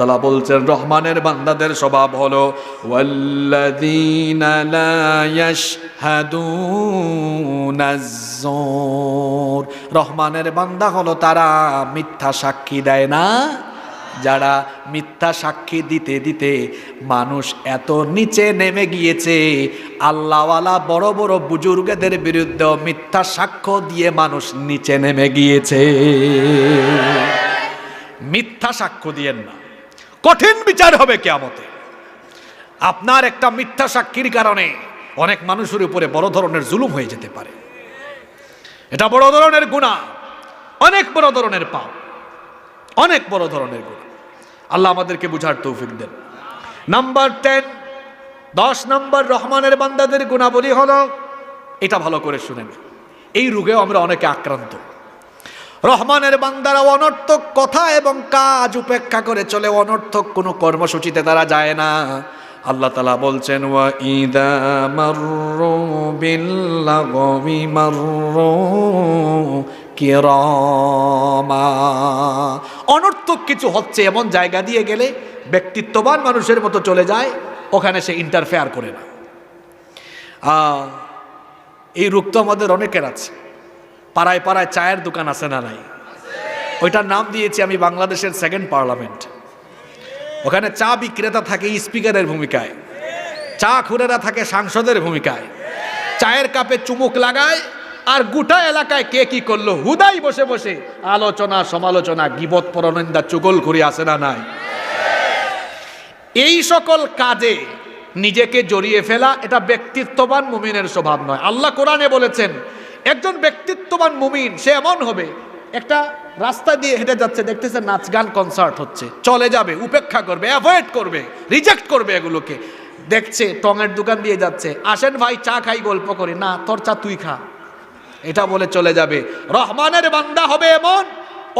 তাআলা বলছেন রহমানের বান্দাদের স্বভাব হলো ওয়াল্লাযীনা লা ইয়াশহাদুনাজ যুর। রহমানের বান্দা হলো তারা মিথ্যা সাক্ষী দেয় না, যারা মিথ্যা সাক্ষী দিতে দিতে মানুষ এত নিচে নেমে গিয়েছে, আল্লাহওয়ালা বড় বড় বুজুর্গদের বিরুদ্ধে মিথ্যা সাক্ষ্য দিয়ে মানুষ নিচে নেমে গিয়েছে। মিথ্যা সাক্ষ্য দিয়েন না, কঠিন বিচার হবে কিয়ামতে। আপনার একটা মিথ্যা সাক্ষীর কারণে অনেক মানুষের উপরে বড় ধরনের জুলুম হয়ে যেতে পারে। এটা বড় ধরনের গুনাহ, অনেক বড় ধরনের পাপ, অনেক বড় ধরনের গুনাহ। আল্লাহ আমাদেরকে বুঝার তৌফিক দেন। নাম্বার 10 নম্বর রহমানের বান্দাদের গুণাবলী হলো, এটা ভালো করে শুনেন, এই রোগেও আমরা অনেকে আক্রান্ত। রহমানের বান্দারা অনর্থক কথা এবং কাজ উপেক্ষা করে চলে, অনর্থক কোনো কর্মসূচিতে তারা যায় না। আল্লাহ তাআলা বলছেন ওয়া ইযা মাররু বিল্লাগবি মাররু কিরামা। অনর্থক কিছু হচ্ছে এমন জায়গা দিয়ে গেলে ব্যক্তিত্ববান মানুষের মতো চলে যায়, ওখানে সে ইন্টারফেয়ার করে না। এই রোগ তো আমাদের অনেকের আছে। পাড়ায় পাড়ায় চায়ের দোকান আছে না নাই? ওইটার নাম দিয়েছি আমি বাংলাদেশের সেকেন্ড পার্লামেন্ট। ওখানে চা বিক্রেতা থাকে স্পিকারের ভূমিকায়, চা খুরেরা থাকে সাংসদের ভূমিকায়। চায়ের কাপে চুমুক লাগায় আর গোটা এলাকায় কে কি করলো হুদাই বসে বসে আলোচনা সমালোচনা, গীবত পরনিন্দা চুগলখড়ি আছে না নাই? এই সকল কাজে নিজেকে জড়িয়ে ফেলা এটা ব্যক্তিত্ববান মুমিনের স্বভাব নয়। আল্লাহ কোরআনে বলেছেন একজন ব্যক্তিত্ববান মুমিন সে এমন হবে, একটা রাস্তা দিয়ে হেঁটে যাচ্ছে, দেখতেছে নাচ গান কনসার্ট হচ্ছে, চলে যাবে, উপেক্ষা করবে, অ্যাভয়েড করবে, রিজেক্ট করবে এগুলোকে। দেখছে টঙের দোকান দিয়ে যাচ্ছে, আসেন ভাই চা খাই গল্প করি, না তোর চা তুই খা, এটা বলে চলে যাবে। রহমানের বান্দা হবে এমন,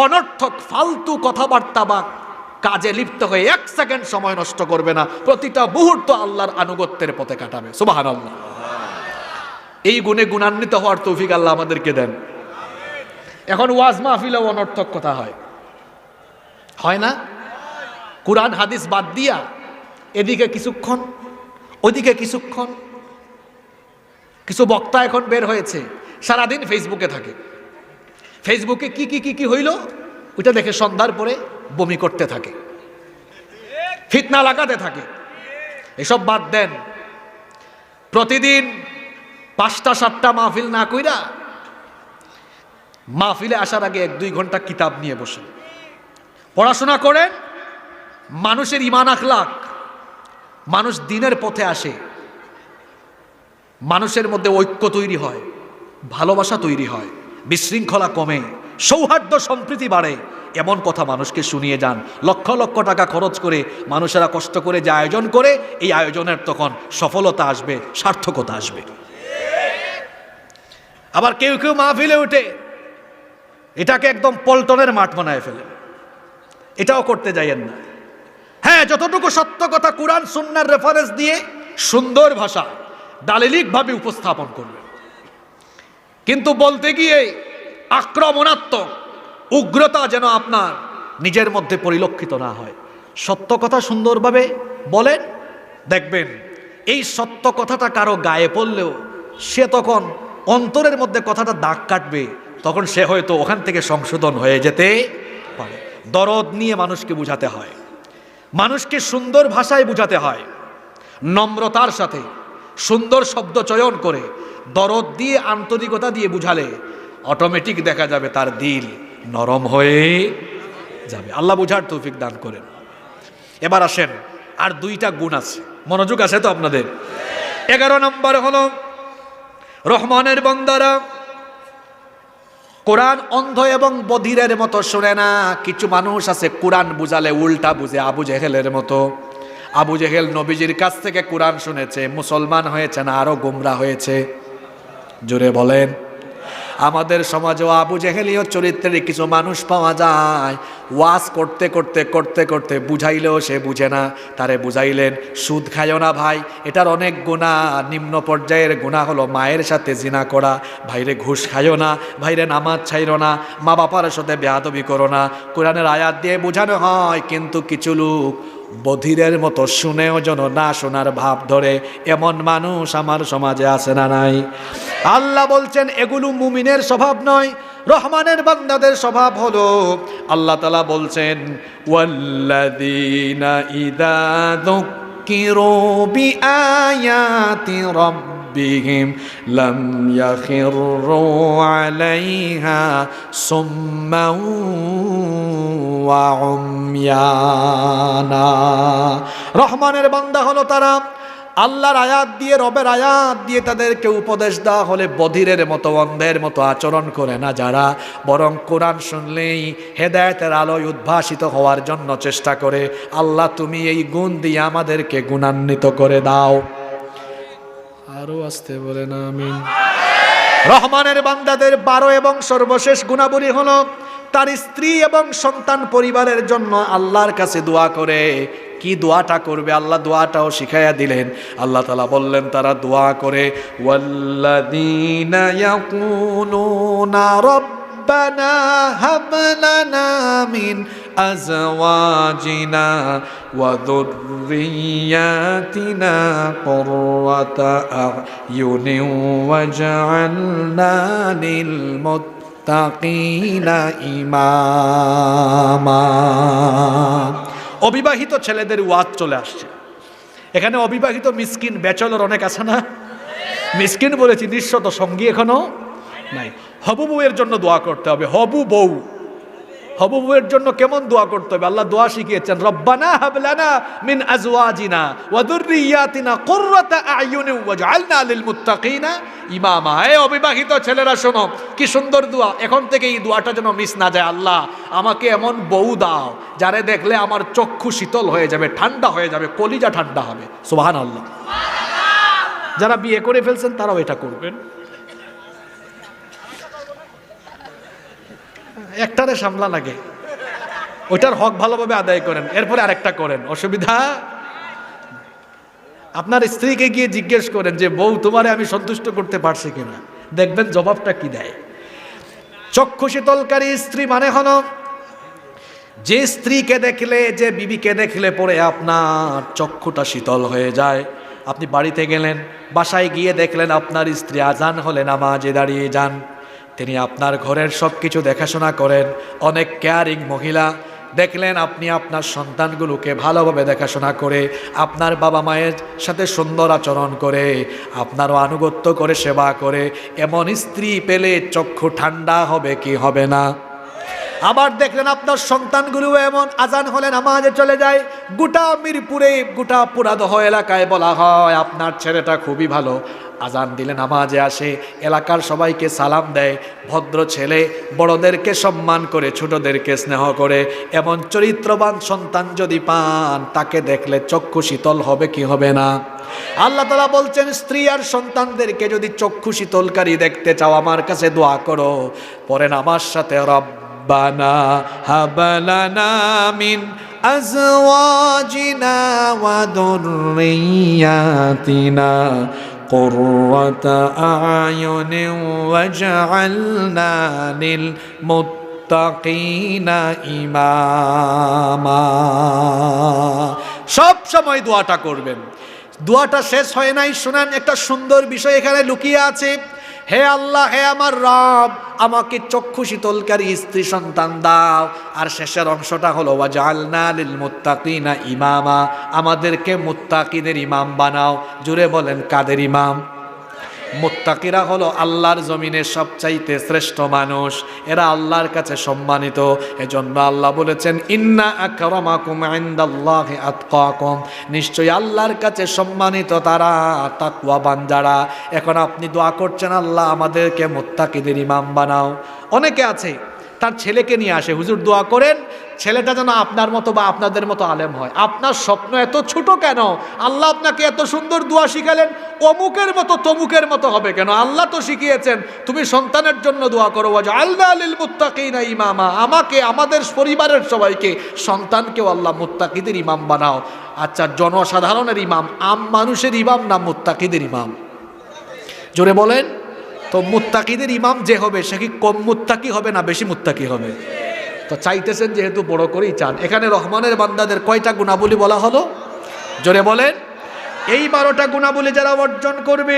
অনর্থক ফালতু কথাবার্তা বা কাজে লিপ্ত হয়ে 1 সেকেন্ড সময় নষ্ট করবে না, প্রতিটা মুহূর্ত আল্লাহর আনুগত্যের পথে কাটাবে। সুবহানাল্লাহ। এই গুণে গুণান্বিত হওয়ার তৌফিক আল্লাহ আমাদেরকে দেন। এখন ওয়াজ মাহফিলেও অনর্থক কথা হয় না? কুরআন হাদিস বাদ দিয়া এদিকে কিছুক্ষণ ওদিকে কিছুক্ষণ। কিছু বক্তা এখন বের হয়েছে, সারাদিন ফেসবুকে থাকে, ফেসবুকে কি কি কি কি হইল ওইটা দেখে সন্ধ্যার পরে বমি করতে থাকে, ফিতনা লাগাতে থাকে। এসব বাদ দেন। প্রতিদিন 5টা 7টা মাহফিল না কইরা মাহফিলে আসার আগে 1-2 ঘন্টা কিতাব নিয়ে বসেন, পড়াশোনা করেন। মানুষের ঈমান আখলাক, মানুষ দিনের পথে আসে, মানুষের মধ্যে ঐক্য তৈরি হয়, ভালোবাসা তৈরি হয়, বিশৃঙ্খলা কমে, সৌহার্দ্য সম্প্রীতি বাড়ে। এমন কথা মানুষকে শুনিয়ে যান। লক্ষ লক্ষ টাকা খরচ করে মানুষেরা কষ্ট করে যে আয়োজন করে, এই আয়োজনের তখন সফলতা আসবে, সার্থকতা আসবে। আবার কেউ কেউ মাহফিলে উঠে এটাকে একদম পল্টনের মাঠ বানায় ফেলে, এটাও করতে যাইয়েন না। হ্যাঁ, যতটুকু সত্য কথা কুরআন সুন্নাহর রেফারেন্স দিয়ে সুন্দর ভাষা দালিলিকভাবে উপস্থাপন করবেন, কিন্তু বলতে গিয়ে আক্রমণাত্মক উগ্রতা যেন আপনার নিজের মধ্যে পরিলক্ষিত না হয়। সত্য কথা সুন্দরভাবে বলেন, দেখবেন এই সত্য কথাটা কারো গায়ে পড়লেও সে তখন অন্তরের মধ্যে কথাটা দাগ কাটবে, তখন সে হয়তো ওখান থেকে সংশোধন হয়ে যেতে পারে। দরদ নিয়ে মানুষকে বুঝাতে হয়, মানুষকে সুন্দর ভাষায় বুঝাতে হয়, নম্রতার সাথে সুন্দর শব্দ চয়ন করে দরদ দিয়ে আন্তরিকতা দিয়ে বুঝালে অটোমেটিক দেখা যাবে তার দিল নরম হয়ে যাবে। আল্লাহ বুঝার তৌফিক দান করেন। এবার আসেন, আর 2টা গুণ আছে, মনোযোগ আছে তো আপনাদের? 11 নম্বর হলো রহমানের বান্দারা কোরআন অন্ধ এবং বধিরের মতো শোনে না। কিছু মানুষ আছে কোরআন বুঝালে উল্টা বুঝে, আবু জেহেলের মতো। আবু জেহেল নবীজির কাছ থেকে কোরআন শুনেছে, মুসলমান হয়েছে না আরো গোমরা হয়েছে? জোরে বলেন। আমাদের সমাজেও আবু জেহেলীয় চরিত্রের কিছু মানুষ পাওয়া যায়, ওয়াজ করতে করতে করতে করতে বুঝাইলেও সে বুঝে না। তারে বুঝাইলেন সুদ খাইও না ভাই, এটার অনেক গুনাহ, নিম্ন পর্যায়ের গুনাহ হলো মায়ের সাথে জিনা করা। ভাইরে ঘুষ খাইও না, ভাইরে নামাজ ছাইরো না, মা বাবার সাথে বেয়াদবি করো না। কোরআনের আয়াত দিয়ে বোঝানো হয়, কিন্তু কিছু লোক বধিরের মতো শুনেও যেন না শোনার ভাব ধরে, এমন মানুষ আমার সমাজে আছে না নাই? আল্লাহ বলছেন এগুলো মুমিনের স্বভাব নয়, রহমানের বান্দাদের স্বভাব হলো। আল্লাহ তাআলা বলছেন ওয়াল্লাযীনা ইযা যুক্কিরু বিআয়াতি রাব্বিহিম লাম ইয়াখিরু আলাইহা সুম্মান ওয়া উময়ানা। রহমানের বান্দা হলো তারা, আল্লাহর আয়াত দিয়ে, রবের আয়াত দিয়ে তাদেরকে উপদেশ দেওয়া হলে বধিরের মতো, অন্ধের মতো আচরণ করে না যারা, বরং কোরআন শুনলেই হেদায়েতের আলোয় উদ্ভাসিত হওয়ার জন্য চেষ্টা করে। আল্লাহ তুমি এই গুণ দিয়ে আমাদেরকে গুণান্বিত করে দাও। আরো আসতে বলে না আমিন। রহমানের বান্দাদের 12 এবং সর্বশেষ গুণাবলী হলো তার স্ত্রী এবং সন্তান পরিবারের জন্য আল্লাহর কাছে দোয়া করে। কি দোয়াটা করবে আল্লাহ দোয়াটাও শিখাইয়া দিলেন। আল্লাহ তাআলা বললেন তারা দোয়া করে ওয়াল্লাযীনা ইয়াকুলুনা রব্বানা হাব লানা মিন আজওয়াজিনা ওয়া যুররিয়াতিনা কুররাতা আ'য়ুনিন ওয়াজ'আলনা লিল মুত্তাকিনা ইমামা। অবিবাহিত ছেলেদের ওয়াজ চলে আসছে এখানে। অবিবাহিত মিসকিন ব্যাচেলর অনেক আছে না? মিসকিন বলেছি, নিঃস্ব তো সঙ্গী এখনো নাই। হবু বউয়ের জন্য দোয়া করতে হবে। হবু বউয়ের জন্য কেমন দোয়া করতে হবে? আল্লাহ দোয়া শিখিয়েছেন রব্বানা হাব লানা মিন আজওয়াজিনা ওয়া যুররিয়াতিনা কুররাতা আ'য়ুনিন ওয়াজ'আলনা লিল মুত্তাকিনা ইমামা। হে অবিবাহিত ছেলেরা শোনো, কি সুন্দর দোয়া। এখন থেকে এই দোয়াটা যেন মিস না যায়। আল্লাহ আমাকে এমন বউ দাও যারে দেখলে আমার চক্ষু শীতল হয়ে যাবে, ঠান্ডা হয়ে যাবে, কলিজা ঠান্ডা হবে। সুবহানাল্লাহ। যারা বিয়ে করে ফেলছেন তারাও এটা করবেন। একটারে সামলা লাগে, ওইটার হক ভালোভাবে আদায় করেন, এরপরে আরেকটা করেন, অসুবিধা। আপনার স্ত্রীকে গিয়ে জিজ্ঞেস করেন যে বউ তোমারে আমি সন্তুষ্ট করতে পারছি কিনা, দেখবেন জবাবটা কি দেয়। চক্ষু শীতলকারী স্ত্রী মানে হলো যে স্ত্রীকে দেখলে, যে বিবিকে দেখলে পরে আপনার চক্ষুটা শীতল হয়ে যায়। আপনি বাড়িতে গেলেন, বাসায় গিয়ে দেখলেন আপনার স্ত্রী আজান হলে নামাজে দাঁড়িয়ে যান, তিনি আপনার ঘরের সব কিছু দেখাশোনা করেন, অনেক কেয়ারিং মহিলা। দেখলেন আপনি আপনার সন্তানগুলোকে ভালোভাবে দেখাশোনা করে, আপনার বাবা মায়ের সাথে সুন্দর আচরণ করে, আপনারও আনুগত্য করে, সেবা করে, এমন স্ত্রী পেলে চক্ষু ঠান্ডা হবে কি হবে না? আবার দেখলেন আপনার সন্তানগুলো এমন, আজান হলে নামাজে চলে যায়। গোটা মিরপুরে, গোটা পুরাদহ এলাকায় বলা হয় আপনার ছেলেটা খুবই ভালো, আজান দিলে নামাজে আসে, এলাকার সবাইকে সালাম দেয়, ভদ্র ছেলে, বড়দেরকে সম্মান করে, ছোটদেরকে স্নেহ করে। এমন চরিত্রবান সন্তান যদি পান, তাকে দেখলে চক্ষু শীতল হবে কি হবে না? আল্লাহ তাআলা বলছেন স্ত্রী আর সন্তানদেরকে যদি চক্ষু শীতলকারী দেখতে চাও, আমার কাছে দোয়া করো। পরেন আমার সাথে রব্বানা হাব লানা মিন আজওয়াজিনা ওয়া যুররিয়াতিনা কুররাতা আ'য়ুনিন ওয়াজ'আলনা লিল মুত্তাকিনা ইমামা। সব সময় দোয়াটা করবেন। দোয়াটা শেষ হয় নাই, শুনেন একটা সুন্দর বিষয় এখানে লুকিয়ে আছে। হে আল্লাহ, হে আমার রব, আমাকে চক্ষু শীতলকারী স্ত্রী সন্তান দাও। আর শেষের অংশটা হলো ওয়াজআলনা লিল মুত্তাকিনা ইমামা, আমাদেরকে মুত্তাকিদের ইমাম বানাও। জুড়ে বলেন কাদের ইমাম? মুত্তাকিরা হলো আল্লাহর জমিনের সবচাইতে শ্রেষ্ঠ মানুষ, এরা আল্লাহর কাছে সম্মানিত। এজন্য আল্লাহ বলেছেন ইন্না আকরামাকুম ইনদাল্লাহি আতকাকুম, নিশ্চয়ই আল্লাহর কাছে সম্মানিত তারা তাকওয়াবান যারা। এখন আপনি দোয়া করছেন আল্লাহ আমাদেরকে মুত্তাকিদের ইমাম বানাও। অনেকে আছে তার ছেলেকে নিয়ে আসে, হুজুর দোয়া করেন ছেলেটা যেন আপনার মতো বা আপনাদের মতো আলেম হয়। আপনার স্বপ্ন এত ছোট কেন? আল্লাহ আপনাকে এত সুন্দর দোয়া শিখালেন, অমুকের মতো তমুকের মতো হবে কেন? আল্লাহ তো শিখিয়েছেন তুমি সন্তানের জন্য দোয়া করো, ওয়াজআলনা লিল মুত্তাকিনা ইমামা, আমাকে আমাদের পরিবারের সবাইকে সন্তানকেও আল্লাহ মুত্তাকিদের ইমাম বানাও। আচ্ছা, জনসাধারণের ইমাম, আম মানুষের ইমাম না মুত্তাকিদের ইমাম? জোরে বলেন তো। মুত্তাকিদের ইমাম যে হবে সে কি কম মুত্তাকি হবে না বেশি মুত্তাকি হবে? তো চাইতেছেন যেহেতু বড় করেই চান। এখানে রহমানের বান্দাদের কয়টা গুণাবলী বলা হলো? জোরে বলেন। এই 12টা গুণাবলী যারা অর্জন করবে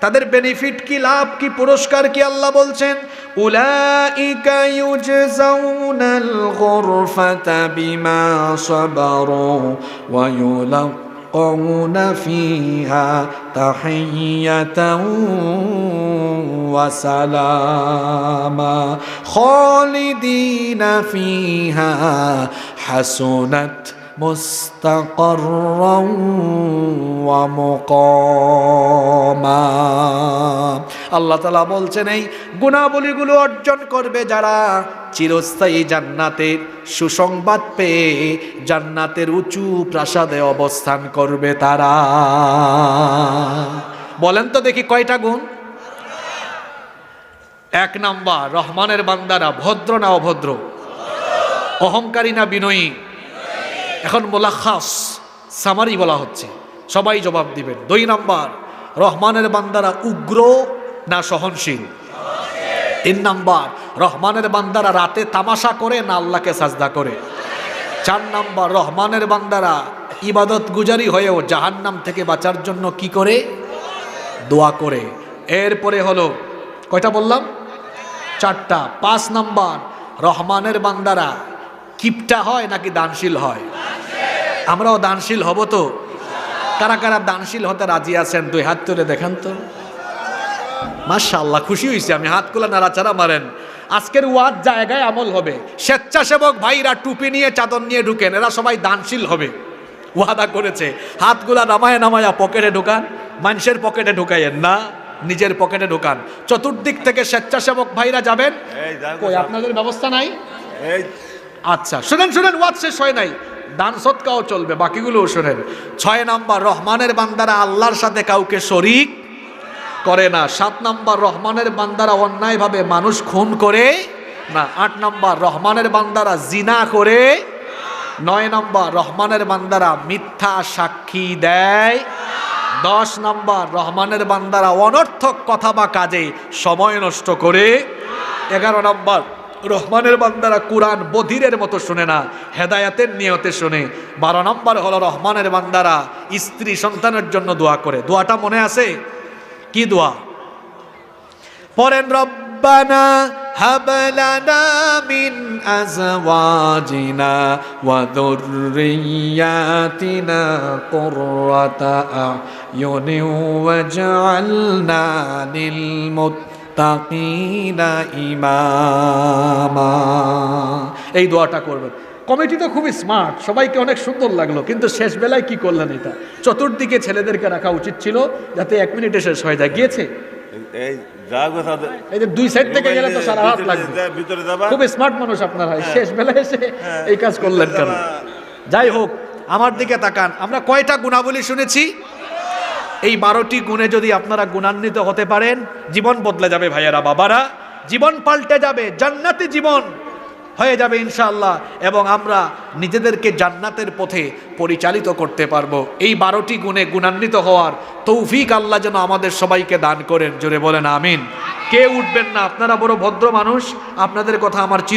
তাদের বেনিফিট কি, লাভ কি, পুরস্কার কি? আল্লাহ বলছেন উলাইকা ইউজজাউনাল গুরফাতা বিমা সাবারু ওয়া ইউলাকুনা ফিহা তাহিয়াতাও ওয়া সালামা খালিদিনা ফিহা হাসুনাত মুস্তাকাররাও ওয়া মুকামা। আল্লাহ তাআলা বলছেন এই গুণাবলীগুলো অর্জন করবে যারা চিরস্থায়ী জান্নাতের সুসংবাদ পেয়ে জান্নাতের উঁচু প্রাসাদে অবস্থান করবে তারা। বলেন তো দেখি কয়টা গুণ? 1 নাম্বার, রহমানের বান্দারা ভদ্র না অভদ্র, অহংকারী না বিনয়ী? এখন মুলাখাস সামারি বলা হচ্ছে, সবাই জবাব দিবেন। 2 নাম্বার, রহমানের বান্দারা উগ্র না সহনশীল? 3 নাম্বার, রহমানের বান্দারা রাতে তামাশা করে না আল্লাহকে সাজদা করে? 4 নাম্বার, রহমানের বান্দারা ইবাদত গুজারি হয়েও জাহান্নাম থেকে বাঁচার জন্য কি করে? দোয়া করে। এরপরে হলো কয়টা বললাম? 4টা। 5 নাম্বার, রহমানের বান্দারা কিপটা হয় নাকি দানশীল হয়? আমরাও দানশীল হব তো? কারা কারা দানশীল হতে রাজি আছেন 2 হাত তুলে দেখান তো। মাশাআল্লাহ, খুশি হয়েছি আমি। হাতগুলা নাড়াচাড়া মারেন। আজকের ওয়াজ জায়গায় আমল হবে। স্বেচ্ছাসেবক ভাইরা টুপি নিয়ে চাদর নিয়ে ঢুকেন, এরা সবাই দানশীল হবে, ওয়াদা করেছে। হাতগুলা নামায় নামায়া পকেটে ঢুকান, মানুষের পকেটে ঢুকাইয়েন না, নিজের পকেটে ঢুকান। চতুর্দিক থেকে স্বেচ্ছাসেবক ভাইরা যাবেন। কই আপনাদের ব্যবস্থা নাই? আচ্ছা শুনেন শুনেন, ওয়াজ শেষ হয় নাই, দান সদকাও চলবে, বাকিগুলোও শোনেন। 6 নাম্বার, রহমানের বান্দারা আল্লাহর সাথে কাউকে শরীক করে না। 7 নাম্বার, রহমানের বান্দারা অন্যায়ভাবে মানুষ খুন করে না। 8 নাম্বার, রহমানের বান্দারা জিনা করে। 9 নাম্বার, রহমানের বান্দারা মিথ্যা সাক্ষী দেয়। 10 নাম্বার, রহমানের বান্দারা অনর্থক কথা বা কাজে সময় নষ্ট করে। 11 নাম্বার, রহমানের বান্দারা কুরআন বধিরের মতো শুনে না, হেদায়াতের নিয়তে শুনে। 12 নম্বর হলো রহমানের বান্দারা স্ত্রী সন্তানের জন্য দোয়া করে। দোয়াটা মনে আছে? কি দোয়া পড়েন? রব্বানা হাব লানা মিন আজওয়াজিনা ওয়া যুররিয়াতিনা কুররাতা আ'য়ুনি ওয়াজআলনা লিল মুত্তাকিনা ইমামা। এই দোয়াটা করবেন। কমিটি তো খুবই স্মার্ট, সবাইকে অনেক সুন্দর লাগলো, কিন্তু শেষ বেলায় কি করলেন? এটা চতুর্দিকে ছেলেদেরকে রাখা উচিত ছিল যাতে 1 মিনিটে শেষ হয়ে যায়। গিয়েছে এই যে 2 সাইড থেকে গেলে তো সারা রাত লাগবে। খুব স্মার্ট মানুষ আপনারা, শেষ বেলায় এসে এই কাজ করলেন কেন? যাই হোক, আমার দিকে তাকান। আমরা কয়টা গুণাবলী শুনেছি? এই 12টি গুণে যদি আপনারা গুণান্বিত হতে পারেন, জীবন বদলে যাবে ভাইয়েরা বাবারা, জীবন পাল্টে যাবে, জান্নাতি জীবন হয়ে যাবে ইনশাআল্লাহ, এবং আমরা নিজেদেরকে জান্নাতের পথে পরিচালিত করতে পারবো। এই 12টি গুণে গুণান্বিত হওয়ার তৌফিক আল্লাহ যেন আমাদের সবাইকে দান করেন। জোরে বলেন আমিন। কে উঠবেন না? আপনারা বড় ভদ্র মানুষ, আপনাদের কথা আমার চির